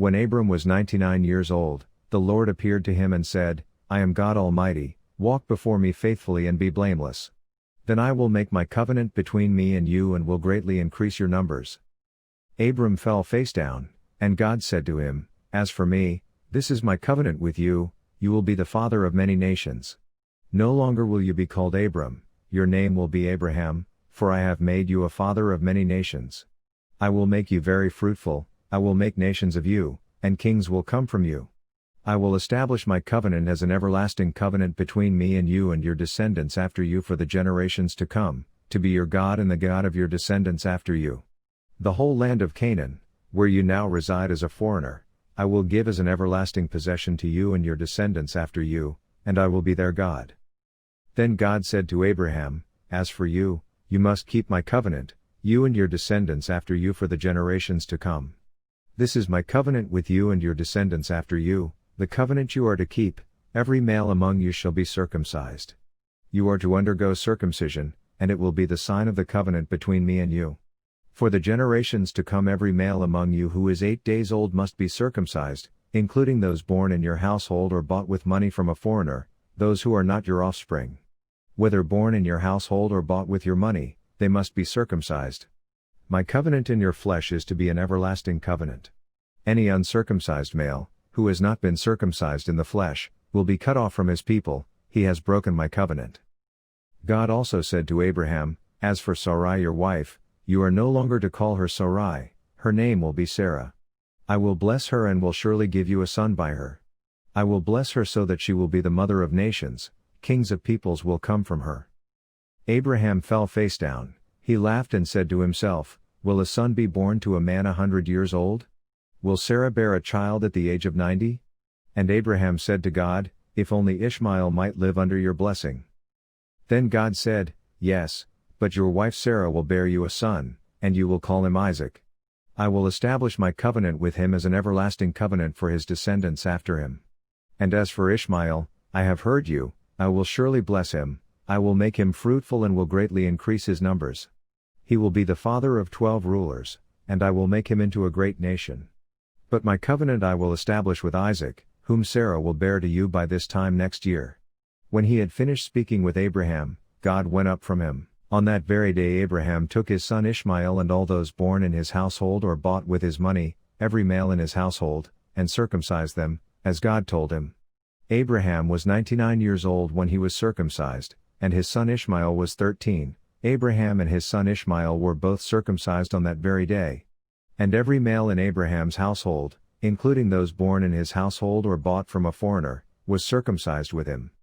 When Abram was 99 years old, the Lord appeared to him and said, I am God Almighty, walk before me faithfully and be blameless. Then I will make my covenant between me and you and will greatly increase your numbers. Abram fell face down, and God said to him, As for me, this is my covenant with you, you will be the father of many nations. No longer will you be called Abram, your name will be Abraham, for I have made you a father of many nations. I will make you very fruitful, I will make nations of you, and kings will come from you. I will establish my covenant as an everlasting covenant between me and you and your descendants after you for the generations to come, to be your God and the God of your descendants after you. The whole land of Canaan, where you now reside as a foreigner, I will give as an everlasting possession to you and your descendants after you, and I will be their God. Then God said to Abraham, As for you, you must keep my covenant, you and your descendants after you for the generations to come. This is my covenant with you and your descendants after you, the covenant you are to keep, every male among you shall be circumcised. You are to undergo circumcision, and it will be the sign of the covenant between me and you. For the generations to come every male among you who is 8 days old must be circumcised, including those born in your household or bought with money from a foreigner, those who are not your offspring. Whether born in your household or bought with your money, they must be circumcised. My covenant in your flesh is to be an everlasting covenant. Any uncircumcised male, who has not been circumcised in the flesh, will be cut off from his people, he has broken my covenant. God also said to Abraham, As for Sarai your wife, you are no longer to call her Sarai, her name will be Sarah. I will bless her and will surely give you a son by her. I will bless her so that she will be the mother of nations, kings of peoples will come from her. Abraham fell face down, he laughed and said to himself, Will a son be born to a man 100 years old? Will Sarah bear a child at the age of 90? And Abraham said to God, If only Ishmael might live under your blessing. Then God said, Yes, but your wife Sarah will bear you a son, and you will call him Isaac. I will establish my covenant with him as an everlasting covenant for his descendants after him. And as for Ishmael, I have heard you, I will surely bless him, I will make him fruitful and will greatly increase his numbers. He will be the father of 12 rulers, and I will make him into a great nation. But my covenant I will establish with Isaac, whom Sarah will bear to you by this time next year. When he had finished speaking with Abraham, God went up from him. On that very day Abraham took his son Ishmael and all those born in his household or bought with his money, every male in his household, and circumcised them, as God told him. Abraham was 99 years old when he was circumcised, and his son Ishmael was 13. Abraham and his son Ishmael were both circumcised on that very day. And every male in Abraham's household, including those born in his household or bought from a foreigner, was circumcised with him.